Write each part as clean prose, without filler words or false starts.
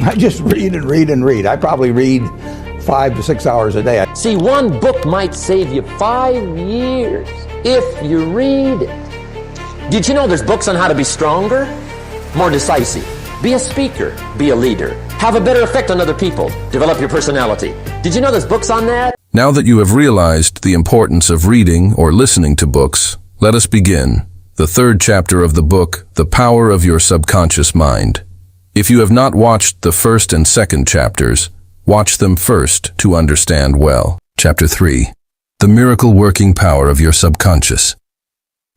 I just read and read and read. I probably read 5 to 6 hours a day. See, one book might save you 5 years if you read it. Did you know there's books on how to be stronger, more decisive, be a speaker, be a leader, have a better effect on other people, develop your personality? Did you know there's books on that? Now that you have realized the importance of reading or listening to books, let us begin the third chapter of the book, The Power of Your Subconscious Mind. If you have not watched the first and second chapters, watch them first to understand well. Chapter 3. The Miracle Working Power of Your Subconscious.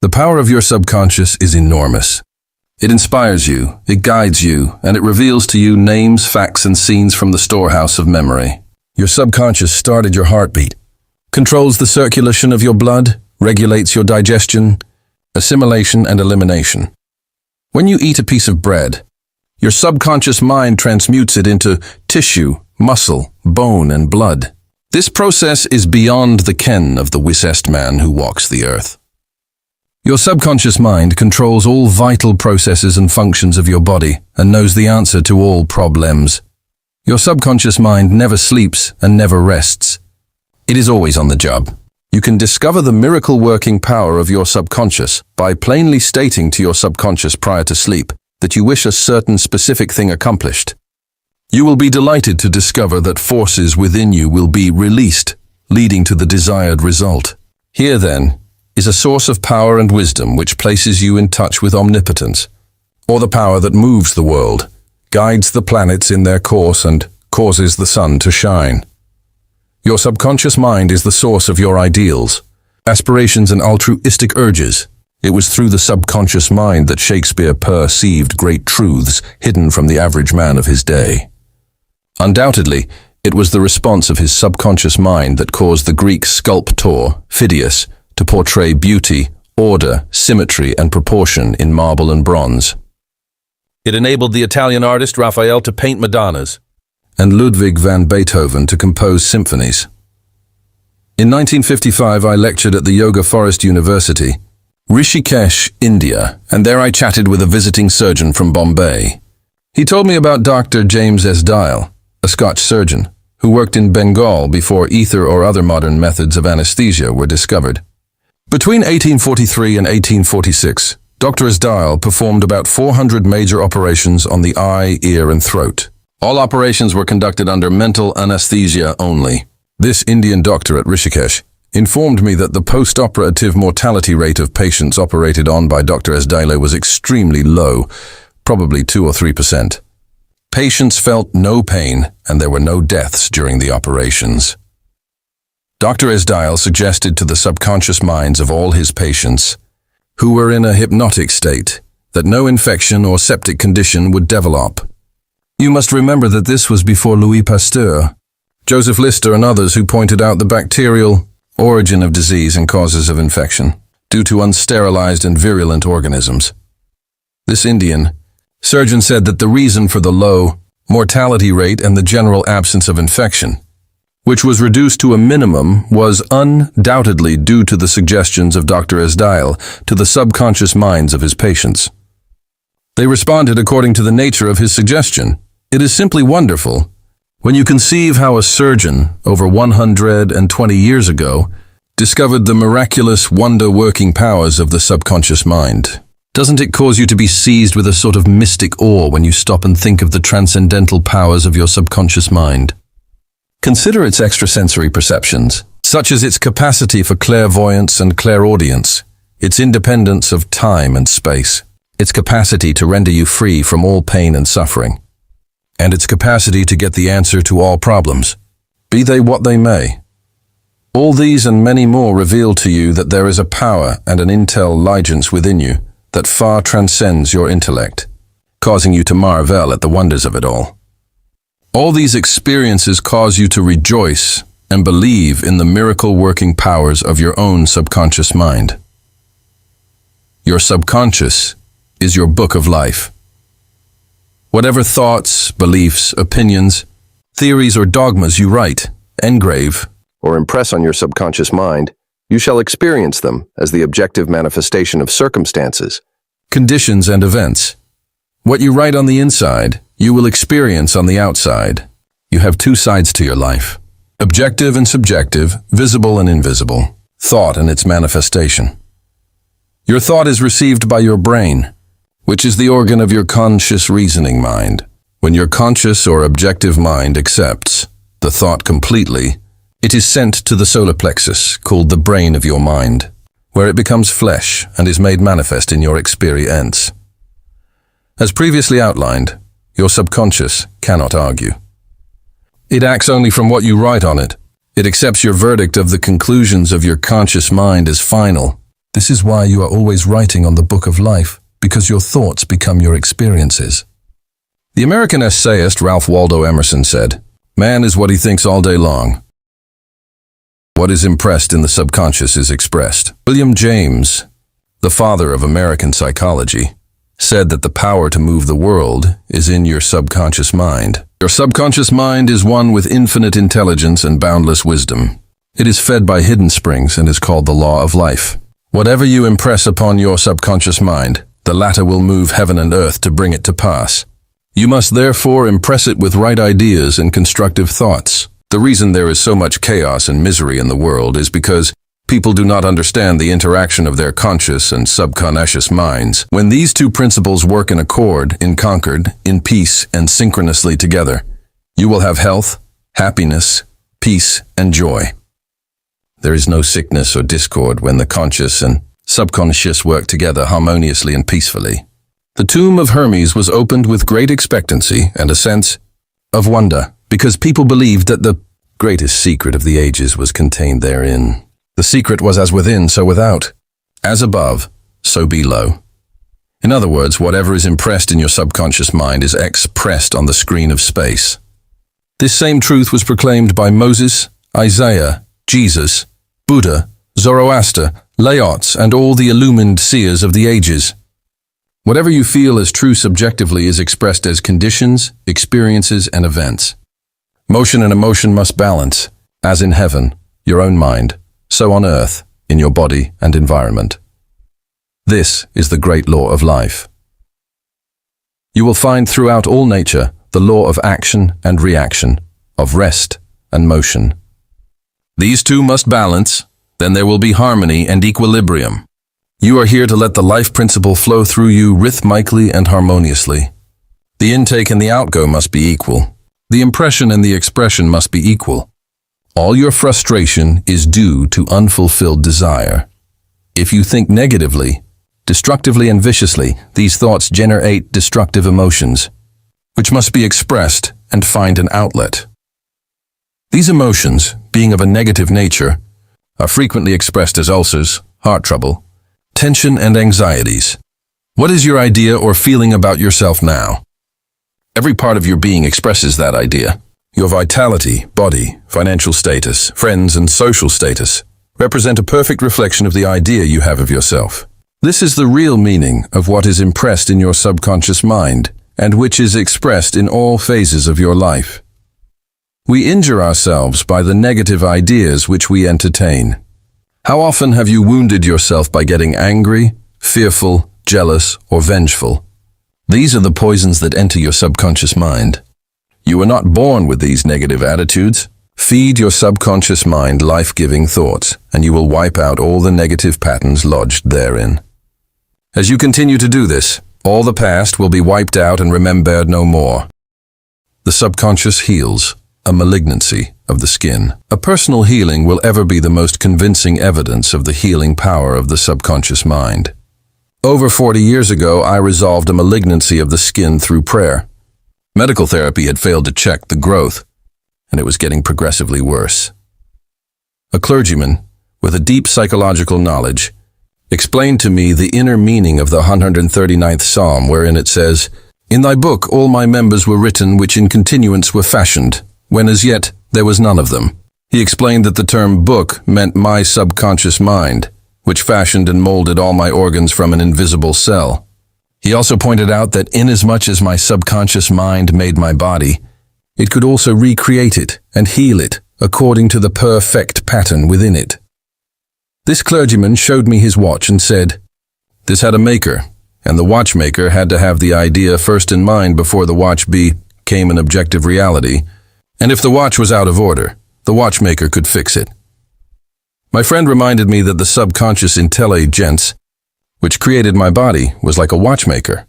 The power of your subconscious is enormous. It inspires you, it guides you, and it reveals to you names, facts, and scenes from the storehouse of memory. Your subconscious started your heartbeat, controls the circulation of your blood, regulates your digestion, assimilation, and elimination. When you eat a piece of bread, your subconscious mind transmutes it into tissue, muscle, bone, and blood. This process is beyond the ken of the wisest man who walks the earth. Your subconscious mind controls all vital processes and functions of your body and knows the answer to all problems. Your subconscious mind never sleeps and never rests. It is always on the job. You can discover the miracle-working power of your subconscious by plainly stating to your subconscious prior to sleep that you wish a certain specific thing accomplished. You will be delighted to discover that forces within you will be released, leading to the desired result. Here, then, is a source of power and wisdom which places you in touch with omnipotence, or the power that moves the world, guides the planets in their course, and causes the sun to shine. Your subconscious mind is the source of your ideals, aspirations, and altruistic urges. It was through the subconscious mind that Shakespeare perceived great truths hidden from the average man of his day. Undoubtedly, it was the response of his subconscious mind that caused the Greek sculptor, Phidias, to portray beauty, order, symmetry, and proportion in marble and bronze. It enabled the Italian artist Raphael to paint Madonnas, and Ludwig van Beethoven to compose symphonies. In 1955, I lectured at the Yoga Forest University, Rishikesh, India, and there I chatted with a visiting surgeon from Bombay. He told me about Dr. James S. Dial, a Scotch surgeon, who worked in Bengal before ether or other modern methods of anesthesia were discovered. Between 1843 and 1846, Dr. S. Dial performed about 400 major operations on the eye, ear, and throat. All operations were conducted under mental anesthesia only. This Indian doctor at Rishikesh informed me that the post-operative mortality rate of patients operated on by Dr. S. Dial was extremely low, probably 2 or 3%. Patients felt no pain, and there were no deaths during the operations. Dr. S. Dial suggested to the subconscious minds of all his patients, who were in a hypnotic state, that no infection or septic condition would develop. You must remember that this was before Louis Pasteur, Joseph Lister, and others who pointed out the bacterial origin of disease and causes of infection due to unsterilized and virulent organisms. This Indian surgeon said that the reason for the low mortality rate and the general absence of infection, which was reduced to a minimum, was undoubtedly due to the suggestions of Dr. S. Dial to the subconscious minds of his patients. They responded according to the nature of his suggestion. It is simply wonderful when you conceive how a surgeon, over 120 years ago, discovered the miraculous, wonder-working powers of the subconscious mind. Doesn't it cause you to be seized with a sort of mystic awe when you stop and think of the transcendental powers of your subconscious mind? Consider its extrasensory perceptions, such as its capacity for clairvoyance and clairaudience, its independence of time and space, its capacity to render you free from all pain and suffering, and its capacity to get the answer to all problems, be they what they may. All these and many more reveal to you that there is a power and an intelligence within you that far transcends your intellect, causing you to marvel at the wonders of it all. All these experiences cause you to rejoice and believe in the miracle-working powers of your own subconscious mind. Your subconscious is your book of life. Whatever thoughts, beliefs, opinions, theories, or dogmas you write, engrave, or impress on your subconscious mind, you shall experience them as the objective manifestation of circumstances, conditions, and events. What you write on the inside, you will experience on the outside. You have two sides to your life: objective and subjective, visible and invisible, thought and its manifestation. Your thought is received by your brain, which is the organ of your conscious reasoning mind. When your conscious or objective mind accepts the thought completely, it is sent to the solar plexus, called the brain of your mind, where it becomes flesh and is made manifest in your experience. As previously outlined, your subconscious cannot argue. It acts only from what you write on it. It accepts your verdict of the conclusions of your conscious mind as final. This is why you are always writing on the book of life, because your thoughts become your experiences. The American essayist Ralph Waldo Emerson said, "Man is what he thinks all day long. What is impressed in the subconscious is expressed." William James, the father of American psychology, said that the power to move the world is in your subconscious mind. Your subconscious mind is one with infinite intelligence and boundless wisdom. It is fed by hidden springs and is called the law of life. Whatever you impress upon your subconscious mind, the latter will move heaven and earth to bring it to pass. You must therefore impress it with right ideas and constructive thoughts. The reason there is so much chaos and misery in the world is because people do not understand the interaction of their conscious and subconscious minds. When these two principles work in accord, in concord, in peace, and synchronously together, you will have health, happiness, peace, and joy. There is no sickness or discord when the conscious and subconscious work together harmoniously and peacefully. The tomb of Hermes was opened with great expectancy and a sense of wonder, because people believed that the greatest secret of the ages was contained therein. The secret was as within, so without. As above, so below. In other words, whatever is impressed in your subconscious mind is expressed on the screen of space. This same truth was proclaimed by Moses, Isaiah, Jesus, Buddha, Zoroaster, Laots, and all the illumined seers of the ages. Whatever you feel as true subjectively is expressed as conditions, experiences, and events. Motion and emotion must balance, as in heaven, your own mind, so on earth, in your body and environment. This is the great law of life. You will find throughout all nature the law of action and reaction, of rest and motion. These two must balance, then there will be harmony and equilibrium. You are here to let the life principle flow through you rhythmically and harmoniously. The intake and the outgo must be equal. The impression and the expression must be equal. All your frustration is due to unfulfilled desire. If you think negatively, destructively and viciously, these thoughts generate destructive emotions, which must be expressed and find an outlet. These emotions, being of a negative nature, are frequently expressed as ulcers, heart trouble, tension, and anxieties. What is your idea or feeling about yourself now? Every part of your being expresses that idea. Your vitality, body, financial status, friends, and social status represent a perfect reflection of the idea you have of yourself. This is the real meaning of what is impressed in your subconscious mind, and which is expressed in all phases of your life. We injure ourselves by the negative ideas which we entertain. How often have you wounded yourself by getting angry, fearful, jealous, or vengeful? These are the poisons that enter your subconscious mind. You are not born with these negative attitudes. Feed your subconscious mind life-giving thoughts, and you will wipe out all the negative patterns lodged therein. As you continue to do this, all the past will be wiped out and remembered no more. The subconscious heals a malignancy of the skin. A personal healing will ever be the most convincing evidence of the healing power of the subconscious mind. Over 40 years ago, I resolved a malignancy of the skin through prayer. Medical therapy had failed to check the growth, and it was getting progressively worse. A clergyman, with a deep psychological knowledge, explained to me the inner meaning of the 139th Psalm, wherein it says, "In thy book all my members were written, which in continuance were fashioned, when as yet there was none of them." He explained that the term book meant my subconscious mind, which fashioned and molded all my organs from an invisible cell. He also pointed out that inasmuch as my subconscious mind made my body, it could also recreate it and heal it according to the perfect pattern within it. This clergyman showed me his watch and said, "This had a maker, and the watchmaker had to have the idea first in mind before the watch became an objective reality, and if the watch was out of order, the watchmaker could fix it. My friend reminded me that the subconscious intelligence, which created my body, was like a watchmaker,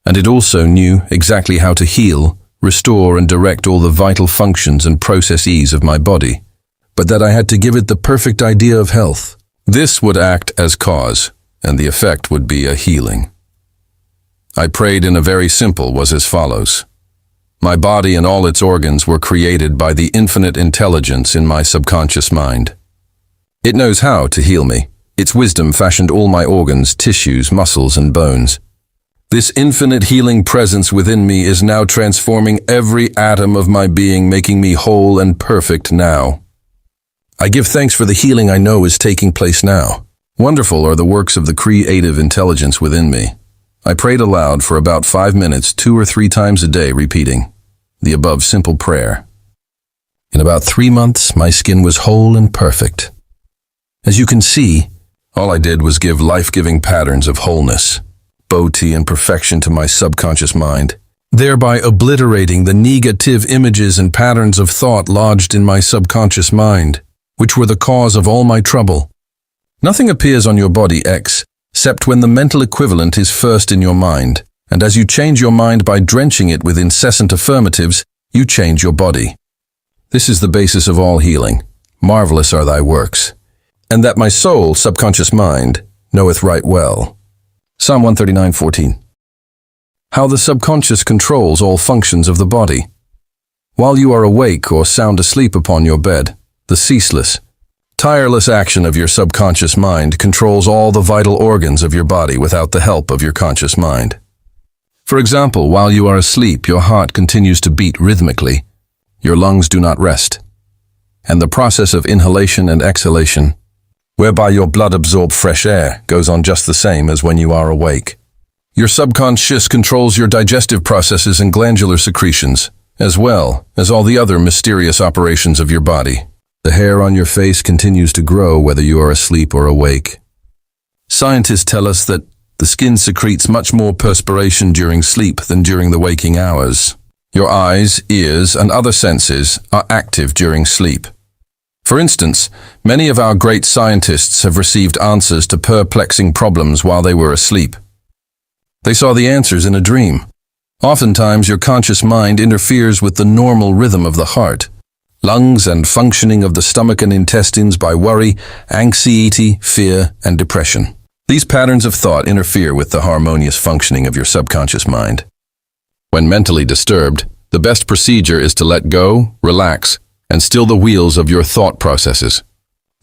and it also knew exactly how to heal, restore, and direct all the vital functions and processes of my body, but that I had to give it the perfect idea of health. This would act as cause, and the effect would be a healing. I prayed in a very simple was as follows. My body and all its organs were created by the infinite intelligence in my subconscious mind. It knows how to heal me. Its wisdom fashioned all my organs, tissues, muscles, and bones. This infinite healing presence within me is now transforming every atom of my being, making me whole and perfect now. I give thanks for the healing I know is taking place now. Wonderful are the works of the creative intelligence within me. I prayed aloud for about 5 minutes, 2 or 3 times a day, repeating the above simple prayer. In about 3 months, my skin was whole and perfect. As you can see, all I did was give life-giving patterns of wholeness, beauty, and perfection to my subconscious mind, thereby obliterating the negative images and patterns of thought lodged in my subconscious mind, which were the cause of all my trouble. Nothing appears on your body except when the mental equivalent is first in your mind, and as you change your mind by drenching it with incessant affirmatives, you change your body. This is the basis of all healing. Marvelous are thy works, and that my soul, subconscious mind, knoweth right well. Psalm 139:14. How the subconscious controls all functions of the body. While you are awake or sound asleep upon your bed, the ceaseless, tireless action of your subconscious mind controls all the vital organs of your body without the help of your conscious mind. For example, while you are asleep, your heart continues to beat rhythmically, your lungs do not rest, and the process of inhalation and exhalation, whereby your blood absorbs fresh air, goes on just the same as when you are awake. Your subconscious controls your digestive processes and glandular secretions, as well as all the other mysterious operations of your body. The hair on your face continues to grow whether you are asleep or awake. Scientists tell us that the skin secretes much more perspiration during sleep than during the waking hours. Your eyes, ears, and other senses are active during sleep. For instance, many of our great scientists have received answers to perplexing problems while they were asleep. They saw the answers in a dream. Oftentimes, your conscious mind interferes with the normal rhythm of the heart, lungs, and functioning of the stomach and intestines by worry, anxiety, fear, and depression. These patterns of thought interfere with the harmonious functioning of your subconscious mind. When mentally disturbed, the best procedure is to let go, relax, and still the wheels of your thought processes.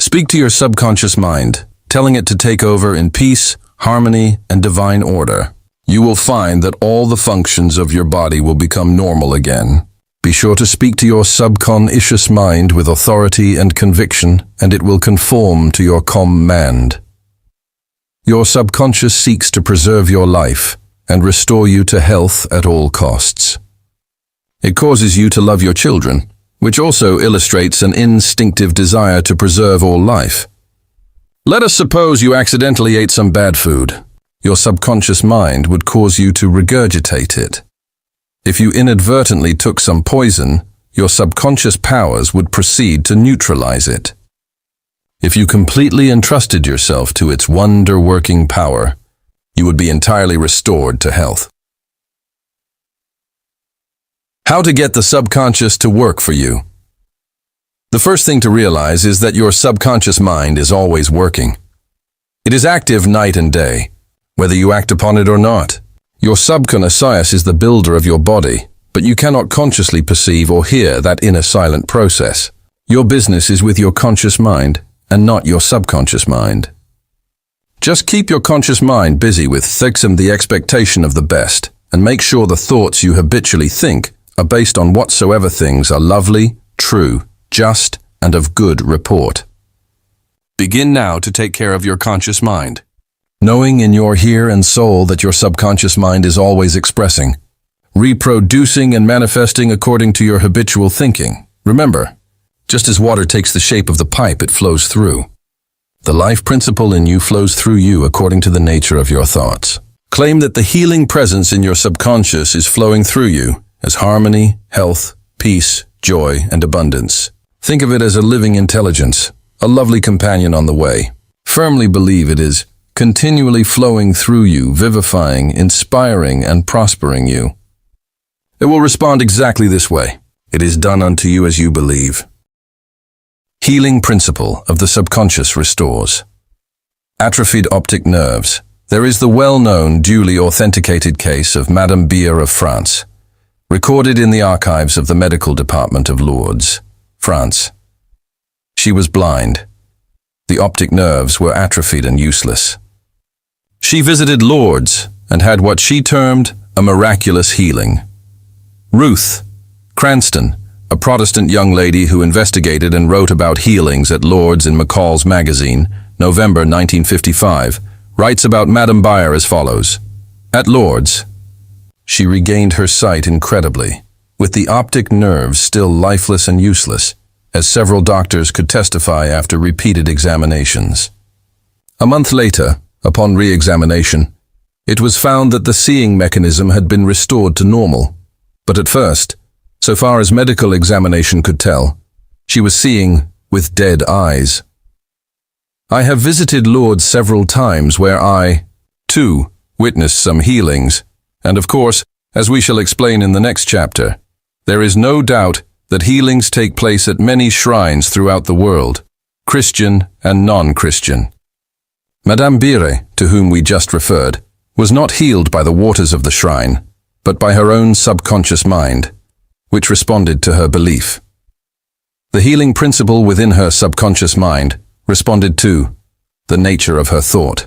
Speak to your subconscious mind, telling it to take over in peace, harmony, and divine order. You will find that all the functions of your body will become normal again. Be sure to speak to your subconscious mind with authority and conviction, and it will conform to your command. Your subconscious seeks to preserve your life and restore you to health at all costs. It causes you to love your children, which also illustrates an instinctive desire to preserve all life. Let us suppose you accidentally ate some bad food. Your subconscious mind would cause you to regurgitate it. If you inadvertently took some poison, your subconscious powers would proceed to neutralize it. If you completely entrusted yourself to its wonder-working power, you would be entirely restored to health. How to get the subconscious to work for you. The first thing to realize is that your subconscious mind is always working. It is active night and day, whether you act upon it or not. Your subconscious is the builder of your body, but you cannot consciously perceive or hear that inner silent process. Your business is with your conscious mind and not your subconscious mind. Just keep your conscious mind busy with the expectation of the best, and make sure the thoughts you habitually think are based on whatsoever things are lovely, true, just, and of good report. Begin now to take care of your conscious mind, knowing in your heart and soul that your subconscious mind is always expressing, reproducing, and manifesting according to your habitual thinking. Remember, just as water takes the shape of the pipe it flows through, the life principle in you flows through you according to the nature of your thoughts. Claim that the healing presence in your subconscious is flowing through you as harmony, health, peace, joy, and abundance. Think of it as a living intelligence, a lovely companion on the way. Firmly believe it is continually flowing through you, vivifying, inspiring, and prospering you. It will respond exactly this way. It is done unto you as you believe. Healing principle of the subconscious restores. Atrophied optic nerves. There is the well-known, duly authenticated case of Madame Beer of France, recorded in the archives of the medical department of Lourdes, France. She was blind. The optic nerves were atrophied and useless. She visited Lourdes and had what she termed a miraculous healing. Ruth Cranston, a Protestant young lady who investigated and wrote about healings at Lourdes in McCall's magazine, November 1955, writes about Madame Beer as follows. At Lourdes, she regained her sight incredibly, with the optic nerves still lifeless and useless, as several doctors could testify after repeated examinations. A month later, upon re-examination, it was found that the seeing mechanism had been restored to normal, but at first, so far as medical examination could tell, she was seeing with dead eyes. I have visited Lourdes several times where I, too, witnessed some healings, and of course, as we shall explain in the next chapter, there is no doubt that healings take place at many shrines throughout the world, Christian and non-Christian. Madame Beer, to whom we just referred, was not healed by the waters of the shrine, but by her own subconscious mind, which responded to her belief. The healing principle within her subconscious mind responded to the nature of her thought.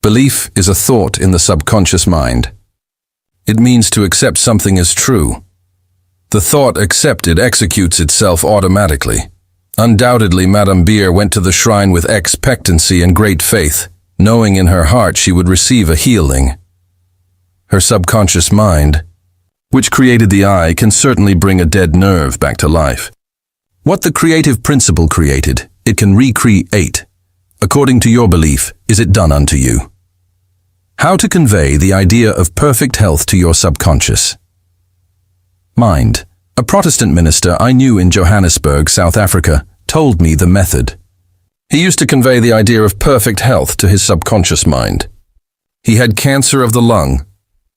Belief is a thought in the subconscious mind. It means to accept something as true. The thought accepted executes itself automatically. Undoubtedly, Madame Beer went to the shrine with expectancy and great faith, knowing in her heart she would receive a healing. Her subconscious mind, which created the eye, can certainly bring a dead nerve back to life. What the creative principle created, it can recreate. According to your belief, is it done unto you? How to convey the idea of perfect health to your subconscious mind. A Protestant minister I knew in Johannesburg, South Africa, told me the method. He used to convey the idea of perfect health to his subconscious mind. He had cancer of the lung.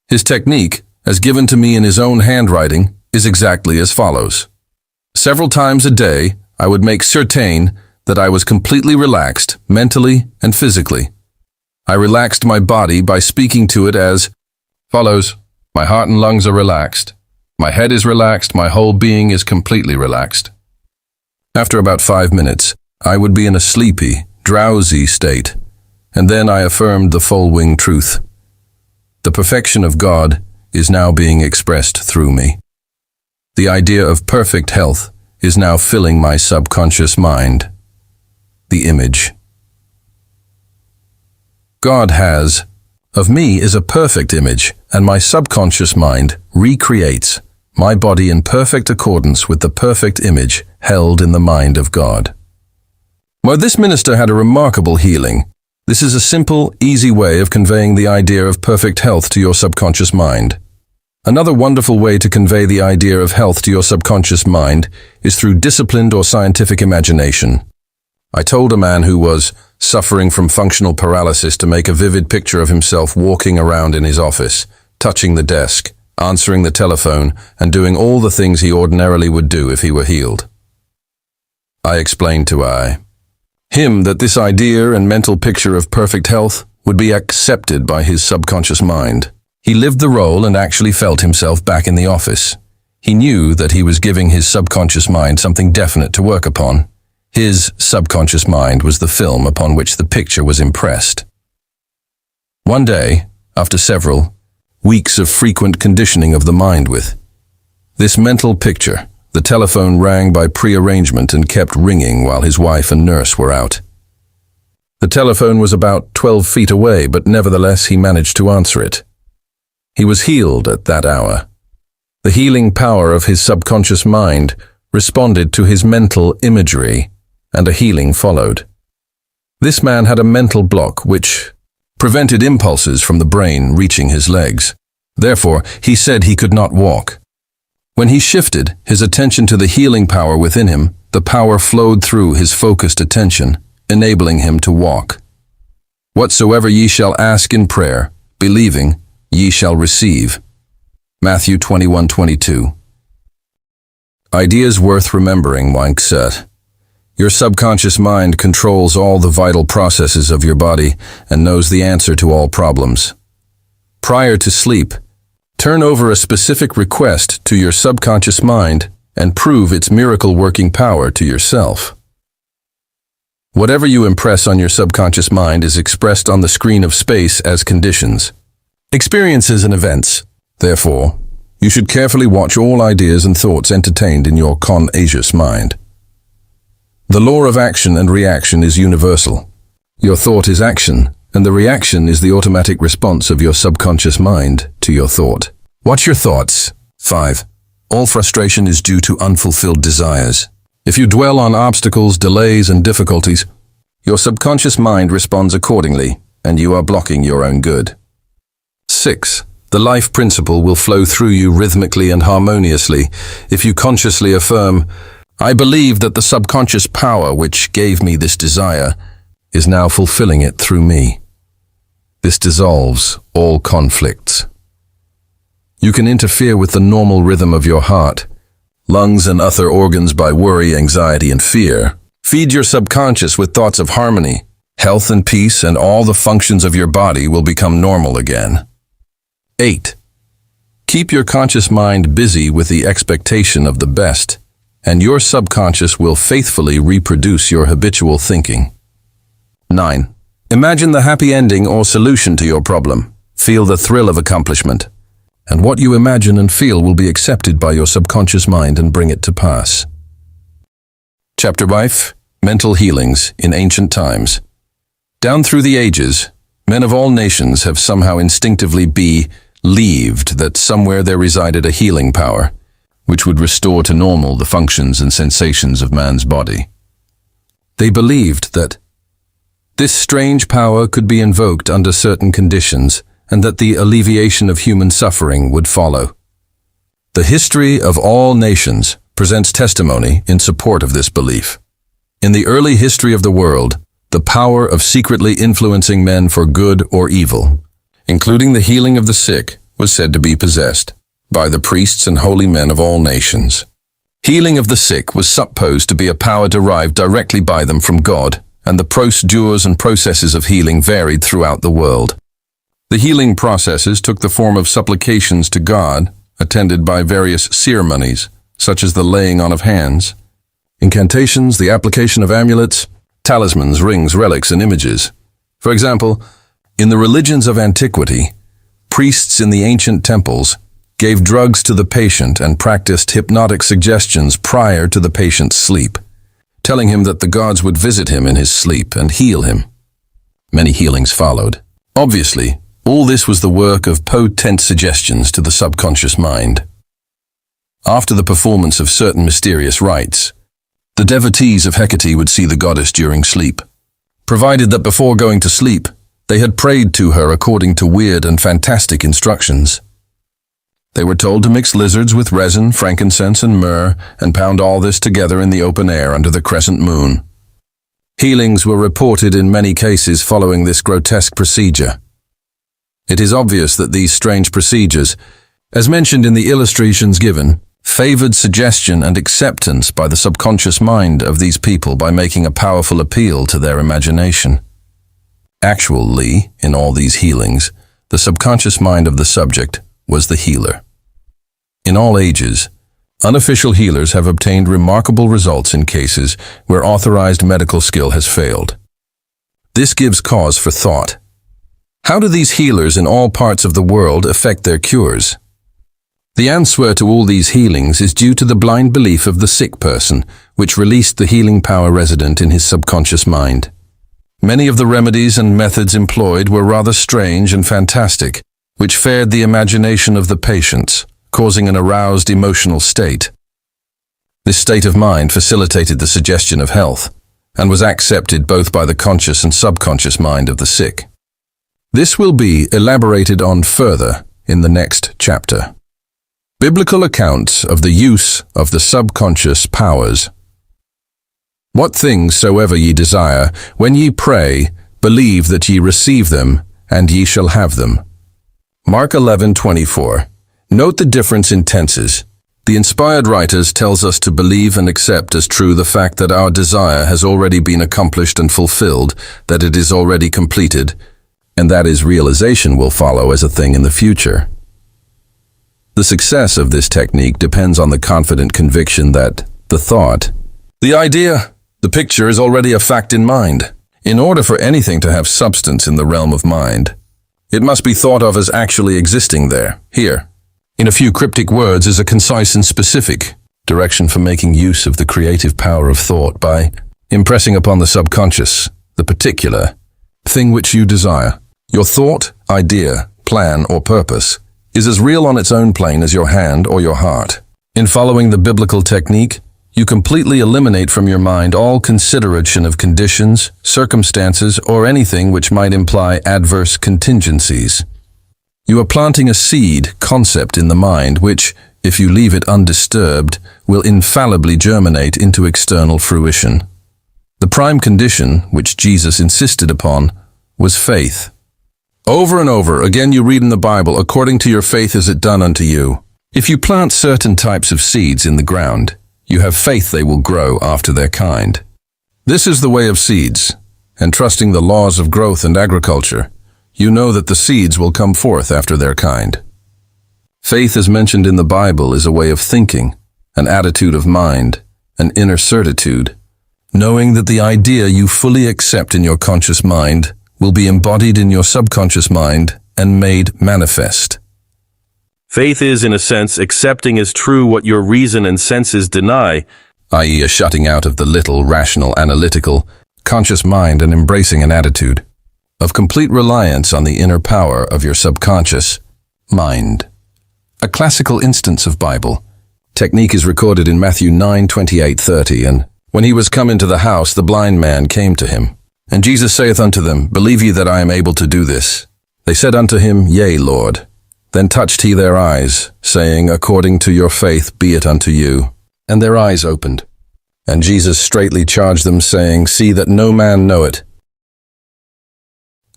His technique, as given to me in his own handwriting, is exactly as follows. Several times a day, I would make certain that I was completely relaxed, mentally and physically. I relaxed my body by speaking to it as follows. My heart and lungs are relaxed. My head is relaxed. My whole being is completely relaxed. After about 5 minutes, I would be in a sleepy, drowsy state, and then I affirmed the following truth. The perfection of God is now being expressed through me. The idea of perfect health is now filling my subconscious mind. The image God has of me is a perfect image, and my subconscious mind recreates my body in perfect accordance with the perfect image held in the mind of God. While this minister had a remarkable healing, this is a simple, easy way of conveying the idea of perfect health to your subconscious mind. Another wonderful way to convey the idea of health to your subconscious mind is through disciplined or scientific imagination. I told a man who was suffering from functional paralysis to make a vivid picture of himself walking around in his office, touching the desk, answering the telephone, and doing all the things he ordinarily would do if he were healed. I explained to him that this idea and mental picture of perfect health would be accepted by his subconscious mind. He lived the role and actually felt himself back in the office. He knew that he was giving his subconscious mind something definite to work upon. His subconscious mind was the film upon which the picture was impressed. One day, after several weeks of frequent conditioning of the mind with this mental picture, the telephone rang by prearrangement and kept ringing while his wife and nurse were out. The telephone was about 12 feet away, but nevertheless he managed to answer it. He was healed at that hour. The healing power of his subconscious mind responded to his mental imagery, and a healing followed. This man had a mental block which prevented impulses from the brain reaching his legs. Therefore, he said he could not walk. When he shifted his attention to the healing power within him, the power flowed through his focused attention, enabling him to walk. Whatsoever ye shall ask in prayer, believing, ye shall receive. Matthew 21:22. Ideas worth remembering, Mindset. Your subconscious mind controls all the vital processes of your body and knows the answer to all problems. Prior to sleep, turn over a specific request to your subconscious mind and prove its miracle-working power to yourself. Whatever you impress on your subconscious mind is expressed on the screen of space as conditions, experiences, and events. Therefore, you should carefully watch all ideas and thoughts entertained in your conscious mind. The law of action and reaction is universal. Your thought is action, and the reaction is the automatic response of your subconscious mind to your thought. Watch your thoughts. 5. All frustration is due to unfulfilled desires. If you dwell on obstacles, delays, and difficulties, your subconscious mind responds accordingly, and you are blocking your own good. 6. The life principle will flow through you rhythmically and harmoniously if you consciously affirm, I believe that the subconscious power which gave me this desire is now fulfilling it through me. This dissolves all conflicts. You can interfere with the normal rhythm of your heart, lungs, and other organs by worry, anxiety, and fear. Feed your subconscious with thoughts of harmony, health, and peace, and all the functions of your body will become normal again. 8. Keep your conscious mind busy with the expectation of the best, and your subconscious will faithfully reproduce your habitual thinking. 9. Imagine the happy ending or solution to your problem. Feel the thrill of accomplishment, and what you imagine and feel will be accepted by your subconscious mind and bring it to pass. Chapter 5. Mental Healings in Ancient Times. Down through the ages, men of all nations have somehow instinctively believed that somewhere there resided a healing power, which would restore to normal the functions and sensations of man's body. They believed that this strange power could be invoked under certain conditions, and that the alleviation of human suffering would follow. The history of all nations presents testimony in support of this belief. In the early history of the world, the power of secretly influencing men for good or evil, including the healing of the sick, was said to be possessed by the priests and holy men of all nations. Healing of the sick was supposed to be a power derived directly by them from God, and the procedures and processes of healing varied throughout the world. The healing processes took the form of supplications to God, attended by various ceremonies, such as the laying on of hands, incantations, the application of amulets, talismans, rings, relics, and images. For example, in the religions of antiquity, priests in the ancient temples gave drugs to the patient and practiced hypnotic suggestions prior to the patient's sleep, telling him that the gods would visit him in his sleep and heal him. Many healings followed. Obviously, all this was the work of potent suggestions to the subconscious mind. After the performance of certain mysterious rites, the devotees of Hecate would see the goddess during sleep, provided that before going to sleep, they had prayed to her according to weird and fantastic instructions. They were told to mix lizards with resin, frankincense, and myrrh, and pound all this together in the open air under the crescent moon. Healings were reported in many cases following this grotesque procedure. It is obvious that these strange procedures, as mentioned in the illustrations given, favored suggestion and acceptance by the subconscious mind of these people by making a powerful appeal to their imagination. Actually, in all these healings, the subconscious mind of the subject was the healer. In all ages, unofficial healers have obtained remarkable results in cases where authorized medical skill has failed. This gives cause for thought. How do these healers in all parts of the world effect their cures? The answer to all these healings is due to the blind belief of the sick person, which released the healing power resident in his subconscious mind. Many of the remedies and methods employed were rather strange and fantastic, which fared the imagination of the patients, causing an aroused emotional state. This state of mind facilitated the suggestion of health, and was accepted both by the conscious and subconscious mind of the sick. This will be elaborated on further in the next chapter. Biblical accounts of the use of the subconscious powers. What things soever ye desire, when ye pray, believe that ye receive them, and ye shall have them. Mark 11:24. Note the difference in tenses. The inspired writers tells us to believe and accept as true the fact that our desire has already been accomplished and fulfilled, that it is already completed, and that is realization will follow as a thing in the future. The success of this technique depends on the confident conviction that the thought, the idea, the picture is already a fact in mind. In order for anything to have substance in the realm of mind, it must be thought of as actually existing there, here. In a few cryptic words is a concise and specific direction for making use of the creative power of thought by impressing upon the subconscious the particular thing which you desire. Your thought, idea, plan, or purpose is as real on its own plane as your hand or your heart. In following the biblical technique, you completely eliminate from your mind all consideration of conditions, circumstances, or anything which might imply adverse contingencies. You are planting a seed concept in the mind which, if you leave it undisturbed, will infallibly germinate into external fruition. The prime condition, which Jesus insisted upon, was faith. Over and over again you read in the Bible, according to your faith is it done unto you. If you plant certain types of seeds in the ground, you have faith they will grow after their kind. This is the way of seeds, and trusting the laws of growth and agriculture, you know that the seeds will come forth after their kind. Faith, as mentioned in the Bible, is a way of thinking, an attitude of mind, an inner certitude, knowing that the idea you fully accept in your conscious mind will be embodied in your subconscious mind and made manifest. Faith is, in a sense, accepting as true what your reason and senses deny, i.e. a shutting out of the little, rational, analytical, conscious mind and embracing an attitude of complete reliance on the inner power of your subconscious mind. A classical instance of Bible technique is recorded in Matthew 9:28-30, and when he was come into the house, the blind man came to him. And Jesus saith unto them, Believe ye that I am able to do this? They said unto him, Yea, Lord. Then touched he their eyes, saying, According to your faith be it unto you. And their eyes opened. And Jesus straitly charged them, saying, See that no man know it.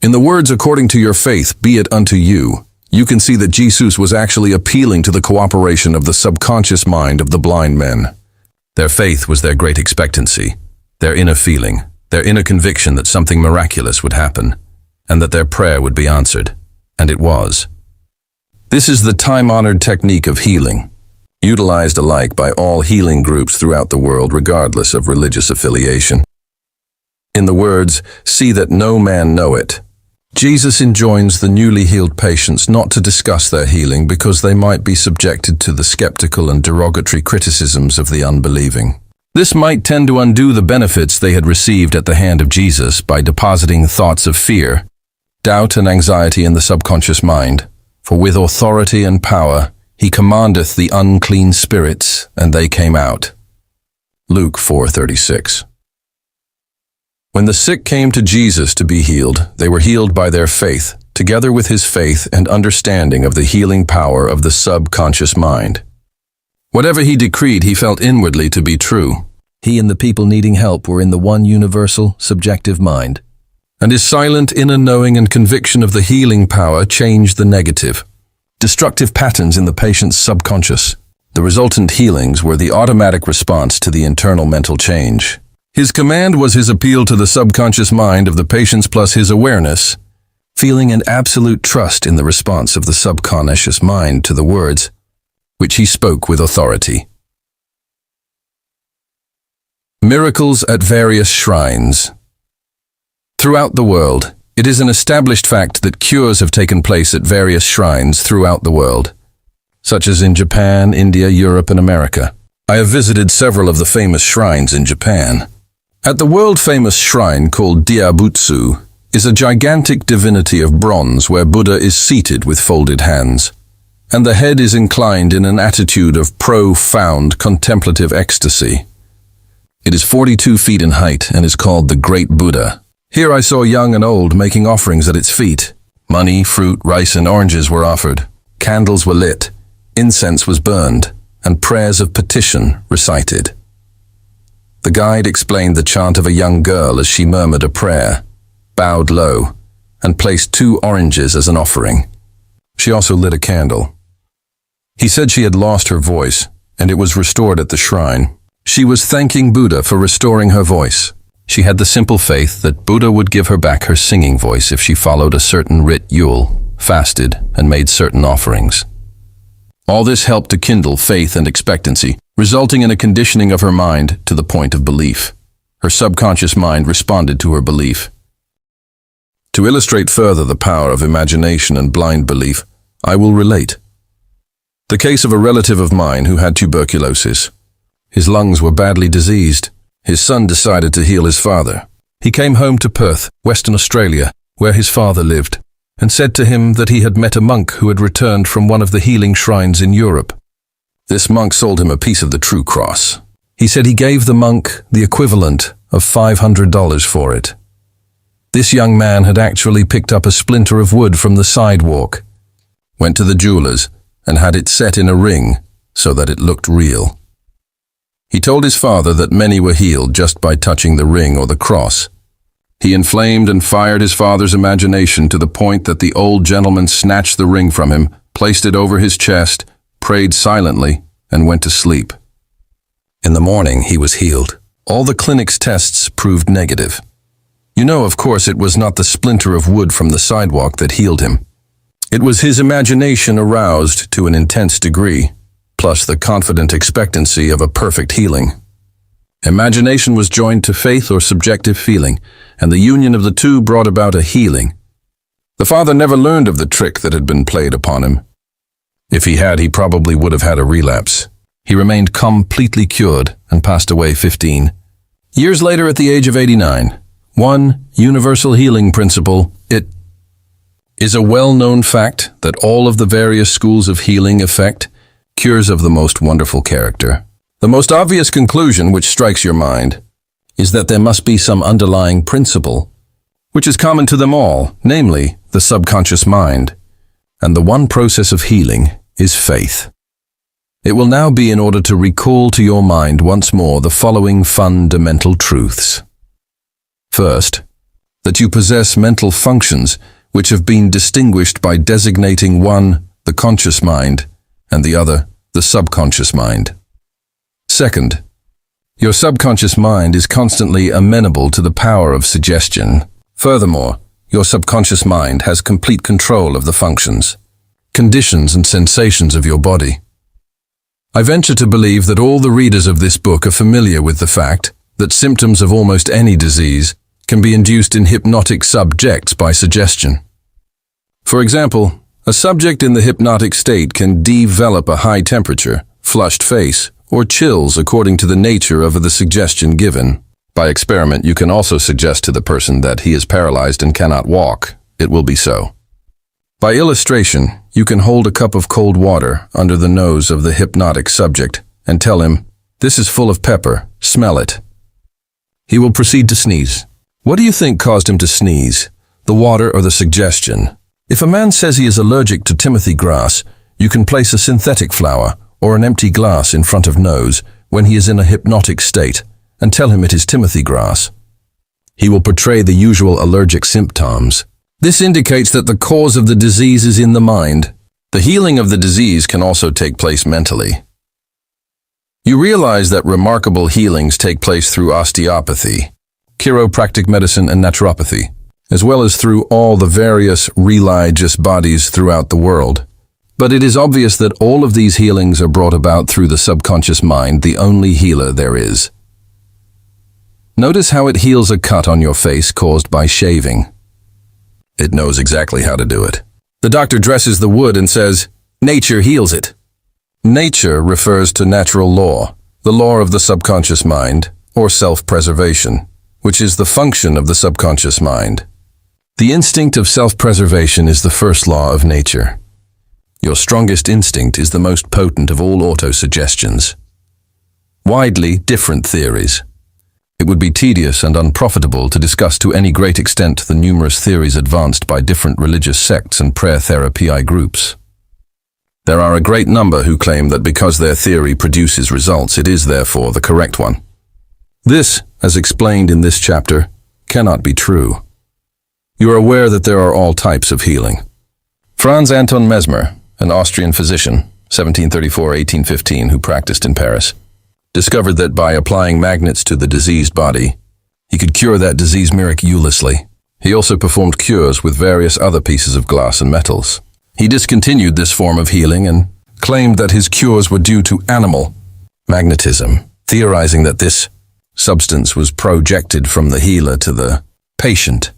In the words, according to your faith be it unto you, you can see that Jesus was actually appealing to the cooperation of the subconscious mind of the blind men. Their faith was their great expectancy, their inner feeling, their inner conviction that something miraculous would happen, and that their prayer would be answered. And it was. This is the time-honored technique of healing, utilized alike by all healing groups throughout the world regardless of religious affiliation. In the words, see that no man know it, Jesus enjoins the newly healed patients not to discuss their healing because they might be subjected to the skeptical and derogatory criticisms of the unbelieving. This might tend to undo the benefits they had received at the hand of Jesus by depositing thoughts of fear, doubt and anxiety in the subconscious mind. For with authority and power he commandeth the unclean spirits, and they came out. Luke 4:36. When the sick came to Jesus to be healed, they were healed by their faith, together with his faith and understanding of the healing power of the subconscious mind. Whatever he decreed, he felt inwardly to be true. He and the people needing help were in the one universal, subjective mind. And his silent inner knowing and conviction of the healing power changed the negative, destructive patterns in the patient's subconscious. The resultant healings were the automatic response to the internal mental change. His command was his appeal to the subconscious mind of the patients plus his awareness, feeling an absolute trust in the response of the subconscious mind to the words, which he spoke with authority. Miracles at various shrines. Throughout the world, it is an established fact that cures have taken place at various shrines throughout the world, such as in Japan, India, Europe, and America. I have visited several of the famous shrines in Japan. At the world-famous shrine called Diabutsu is a gigantic divinity of bronze where Buddha is seated with folded hands, and the head is inclined in an attitude of profound contemplative ecstasy. It is 42 feet in height and is called the Great Buddha. Here I saw young and old making offerings at its feet. Money, fruit, rice, and oranges were offered. Candles were lit, incense was burned, and prayers of petition recited. The guide explained the chant of a young girl as she murmured a prayer, bowed low, and placed 2 oranges as an offering. She also lit a candle. He said she had lost her voice, and it was restored at the shrine. She was thanking Buddha for restoring her voice. She had the simple faith that Buddha would give her back her singing voice if she followed a certain ritual, fasted, and made certain offerings. All this helped to kindle faith and expectancy, resulting in a conditioning of her mind to the point of belief. Her subconscious mind responded to her belief. To illustrate further the power of imagination and blind belief, I will relate the case of a relative of mine who had tuberculosis. His lungs were badly diseased. His son decided to heal his father. He came home to Perth, Western Australia, where his father lived, and said to him that he had met a monk who had returned from one of the healing shrines in Europe. This monk sold him a piece of the true cross. He said he gave the monk the equivalent of $500 for it. This young man had actually picked up a splinter of wood from the sidewalk, went to the jeweler's, and had it set in a ring so that it looked real. He told his father that many were healed just by touching the ring or the cross. He inflamed and fired his father's imagination to the point that the old gentleman snatched the ring from him, placed it over his chest, prayed silently, and went to sleep. In the morning, he was healed. All the clinic's tests proved negative. You know, of course, it was not the splinter of wood from the sidewalk that healed him. It was his imagination aroused to an intense degree, plus the confident expectancy of a perfect healing. Imagination was joined to faith or subjective feeling, and the union of the two brought about a healing. The father never learned of the trick that had been played upon him. If he had, he probably would have had a relapse. He remained completely cured and passed away 15 years later at the age of 89. One universal healing principle, it is a well-known fact that all of the various schools of healing effect cures of the most wonderful character. The most obvious conclusion which strikes your mind is that there must be some underlying principle which is common to them all, namely the subconscious mind, and the one process of healing is faith. It will now be in order to recall to your mind once more the following fundamental truths. First, that you possess mental functions which have been distinguished by designating one, the conscious mind, and the other, the subconscious mind. Second, your subconscious mind is constantly amenable to the power of suggestion. Furthermore, your subconscious mind has complete control of the functions, conditions, and sensations of your body. I venture to believe that all the readers of this book are familiar with the fact that symptoms of almost any disease can be induced in hypnotic subjects by suggestion. For example, a subject in the hypnotic state can develop a high temperature, flushed face, or chills according to the nature of the suggestion given. By experiment, you can also suggest to the person that he is paralyzed and cannot walk. It will be so. By illustration, you can hold a cup of cold water under the nose of the hypnotic subject and tell him, "This is full of pepper, smell it." He will proceed to sneeze. What do you think caused him to sneeze? The water or the suggestion? If a man says he is allergic to Timothy grass, you can place a synthetic flower or an empty glass in front of nose when he is in a hypnotic state and tell him it is Timothy grass. He will portray the usual allergic symptoms. This indicates that the cause of the disease is in the mind. The healing of the disease can also take place mentally. You realize that remarkable healings take place through osteopathy, chiropractic medicine, and naturopathy, as well as through all the various religious bodies throughout the world. But it is obvious that all of these healings are brought about through the subconscious mind, the only healer there is. Notice how it heals a cut on your face caused by shaving. It knows exactly how to do it. The doctor dresses the wood and says, "Nature heals it." Nature refers to natural law, the law of the subconscious mind, or self-preservation, which is the function of the subconscious mind. The instinct of self-preservation is the first law of nature. Your strongest instinct is the most potent of all autosuggestions. Widely different theories. It would be tedious and unprofitable to discuss to any great extent the numerous theories advanced by different religious sects and prayer therapy groups. There are a great number who claim that because their theory produces results, it is therefore the correct one. This, as explained in this chapter, cannot be true. You are aware that there are all types of healing. Franz Anton Mesmer, an Austrian physician, 1734-1815, who practiced in Paris, discovered that by applying magnets to the diseased body, he could cure that disease miraculously. He also performed cures with various other pieces of glass and metals. He discontinued this form of healing and claimed that his cures were due to animal magnetism, theorizing that this substance was projected from the healer to the patient.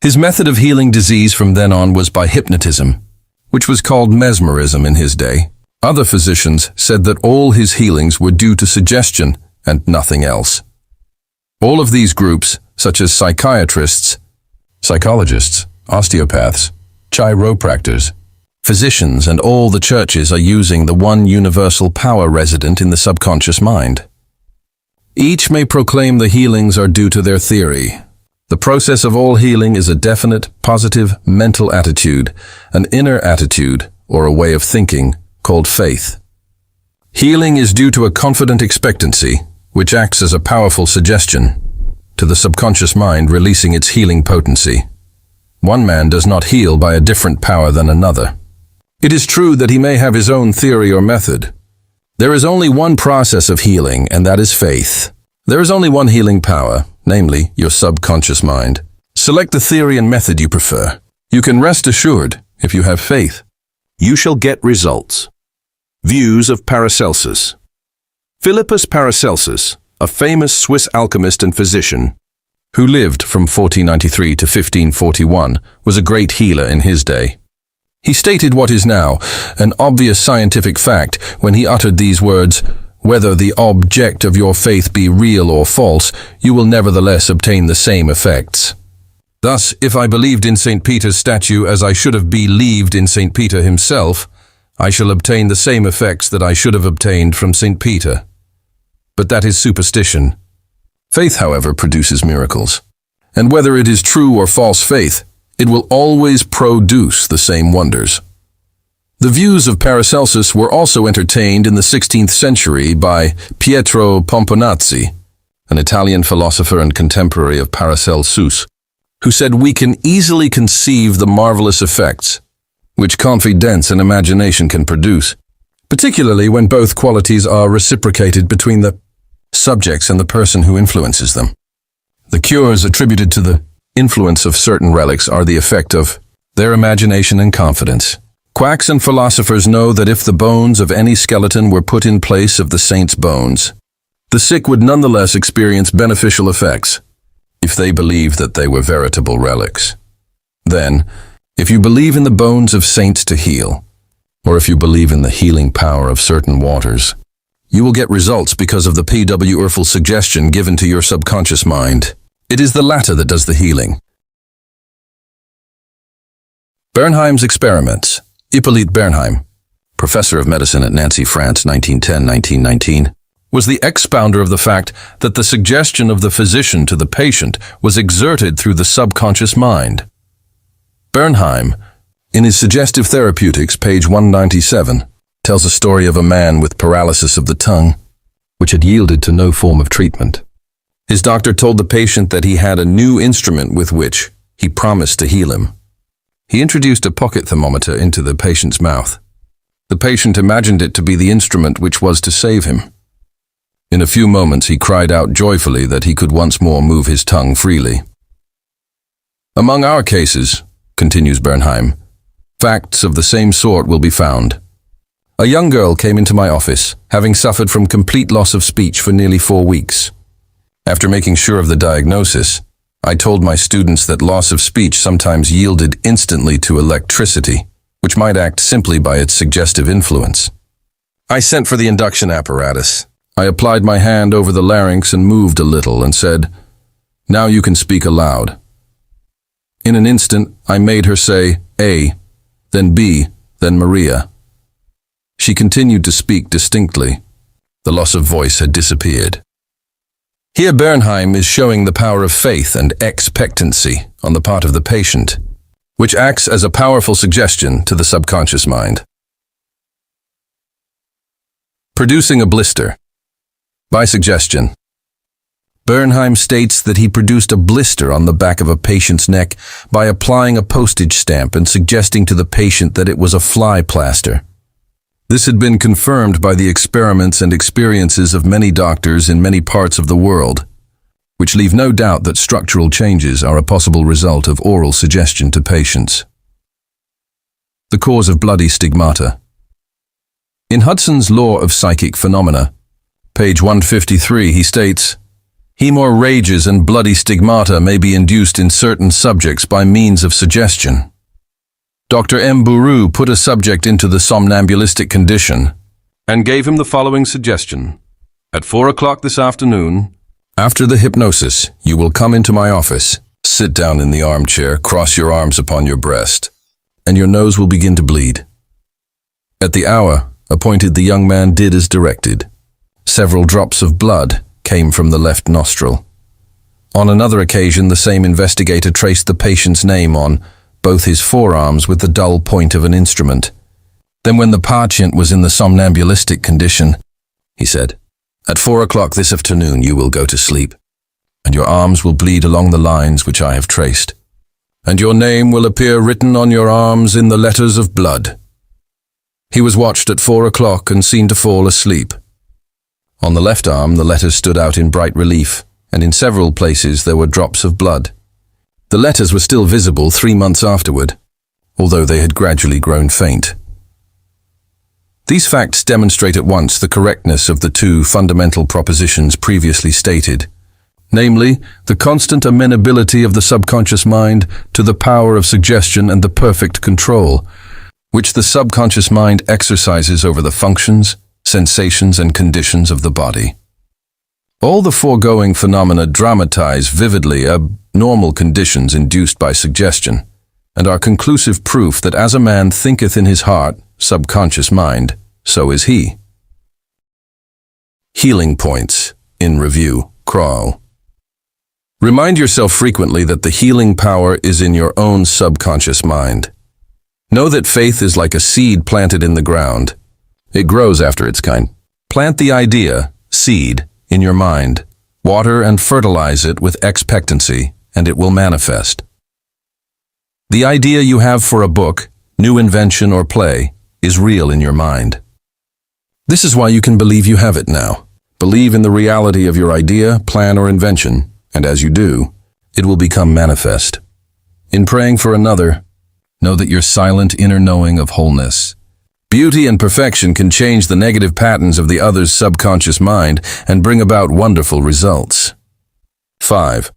His method of healing disease from then on was by hypnotism, which was called mesmerism in his day. Other physicians said that all his healings were due to suggestion and nothing else. All of these groups, such as psychiatrists, psychologists, osteopaths, chiropractors, physicians, and all the churches are using the one universal power resident in the subconscious mind. Each may proclaim the healings are due to their theory. The process of all healing is a definite, positive, mental attitude, an inner attitude, or a way of thinking, called faith. Healing is due to a confident expectancy, which acts as a powerful suggestion to the subconscious mind, releasing its healing potency. One man does not heal by a different power than another. It is true that he may have his own theory or method. There is only one process of healing, and that is faith. There is only one healing power, namely your subconscious mind. Select the theory and method you prefer. You can rest assured, if you have faith, you shall get results. Views of Paracelsus. Philippus Paracelsus, a famous Swiss alchemist and physician, who lived from 1493 to 1541, was a great healer in his day. He stated what is now an obvious scientific fact when he uttered these words: "Whether the object of your faith be real or false, you will nevertheless obtain the same effects." Thus, if I believed in St. Peter's statue as I should have believed in St. Peter himself, I shall obtain the same effects that I should have obtained from St. Peter. But that is superstition. Faith, however, produces miracles. And whether it is true or false faith, it will always produce the same wonders. The views of Paracelsus were also entertained in the 16th century by Pietro Pomponazzi, an Italian philosopher and contemporary of Paracelsus, who said we can easily conceive the marvelous effects which confidence and imagination can produce, particularly when both qualities are reciprocated between the subjects and the person who influences them. The cures attributed to the influence of certain relics are the effect of their imagination and confidence. Quacks and philosophers know that if the bones of any skeleton were put in place of the saint's bones, the sick would nonetheless experience beneficial effects if they believed that they were veritable relics. Then, if you believe in the bones of saints to heal, or if you believe in the healing power of certain waters, you will get results because of the P.W. Urfel suggestion given to your subconscious mind. It is the latter that does the healing. Bernheim's experiments. Hippolyte Bernheim, professor of medicine at Nancy, France, 1910-1919, was the expounder of the fact that the suggestion of the physician to the patient was exerted through the subconscious mind. Bernheim, in his Suggestive Therapeutics, page 197, tells a story of a man with paralysis of the tongue, which had yielded to no form of treatment. His doctor told the patient that he had a new instrument with which he promised to heal him. He introduced a pocket thermometer into the patient's mouth. The patient imagined it to be the instrument which was to save him. In a few moments he cried out joyfully that he could once more move his tongue freely. Among our cases, continues Bernheim, facts of the same sort will be found. A young girl came into my office, having suffered from complete loss of speech for nearly 4 weeks. After making sure of the diagnosis, I told my students that loss of speech sometimes yielded instantly to electricity, which might act simply by its suggestive influence. I sent for the induction apparatus. I applied my hand over the larynx and moved a little and said, "Now you can speak aloud." In an instant, I made her say A, then B, then Maria. She continued to speak distinctly. The loss of voice had disappeared. Here Bernheim is showing the power of faith and expectancy on the part of the patient, which acts as a powerful suggestion to the subconscious mind. Producing a blister. By suggestion. Bernheim states that he produced a blister on the back of a patient's neck by applying a postage stamp and suggesting to the patient that it was a fly plaster. This had been confirmed by the experiments and experiences of many doctors in many parts of the world, which leave no doubt that structural changes are a possible result of oral suggestion to patients. The cause of bloody stigmata. In Hudson's Law of Psychic Phenomena, page 153, he states, hemorrhages and bloody stigmata may be induced in certain subjects by means of suggestion. Dr. M. Buru put a subject into the somnambulistic condition And gave him the following suggestion. At 4 o'clock this afternoon, After the hypnosis, you will come into my office, sit down in the armchair, cross your arms upon your breast, and your nose will begin to bleed. At the hour appointed, the young man did as directed. Several drops of blood came from the left nostril. On another occasion, the same investigator traced the patient's name on both his forearms with the dull point of an instrument. Then when the patient was in the somnambulistic condition, he said, at 4 o'clock this afternoon you will go to sleep, and your arms will bleed along the lines which I have traced, and your name will appear written on your arms in the letters of blood. He was watched at 4 o'clock and seen to fall asleep. On the left arm the letters stood out in bright relief, and in several places there were drops of blood. The letters were still visible 3 months afterward, although they had gradually grown faint. These facts demonstrate at once the correctness of the two fundamental propositions previously stated, namely, the constant amenability of the subconscious mind to the power of suggestion and the perfect control, which the subconscious mind exercises over the functions, sensations, and conditions of the body. All the foregoing phenomena dramatize vividly abnormal conditions induced by suggestion, and are conclusive proof that as a man thinketh in his heart, subconscious mind, so is he. Healing points, in review, Crow. Remind yourself frequently that the healing power is in your own subconscious mind. Know that faith is like a seed planted in the ground. It grows after its kind. Plant the idea, seed, in your mind. Water and fertilize it with expectancy, and it will manifest. The idea you have for a book, new invention or play, is real in your mind. This is why you can believe you have it now. Believe in the reality of your idea, plan, or invention, and as you do, it will become manifest. In praying for another, know that your silent inner knowing of wholeness, beauty, and perfection can change the negative patterns of the other's subconscious mind and bring about wonderful results. 5.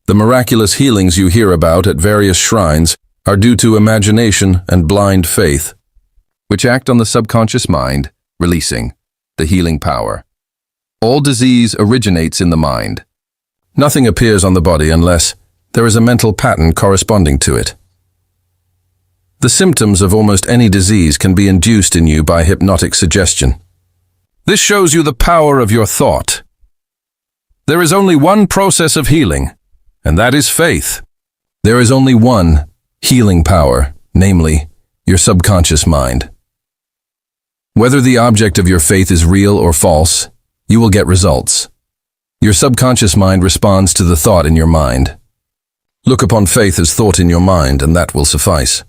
The miraculous healings you hear about at various shrines are due to imagination and blind faith, which act on the subconscious mind, releasing the healing power. All disease originates in the mind. Nothing appears on the body unless there is a mental pattern corresponding to it. The symptoms of almost any disease can be induced in you by hypnotic suggestion. This shows you the power of your thought. There is only one process of healing, and that is faith. There is only one healing power, namely, your subconscious mind. Whether the object of your faith is real or false, you will get results. Your subconscious mind responds to the thought in your mind. Look upon faith as thought in your mind, and that will suffice.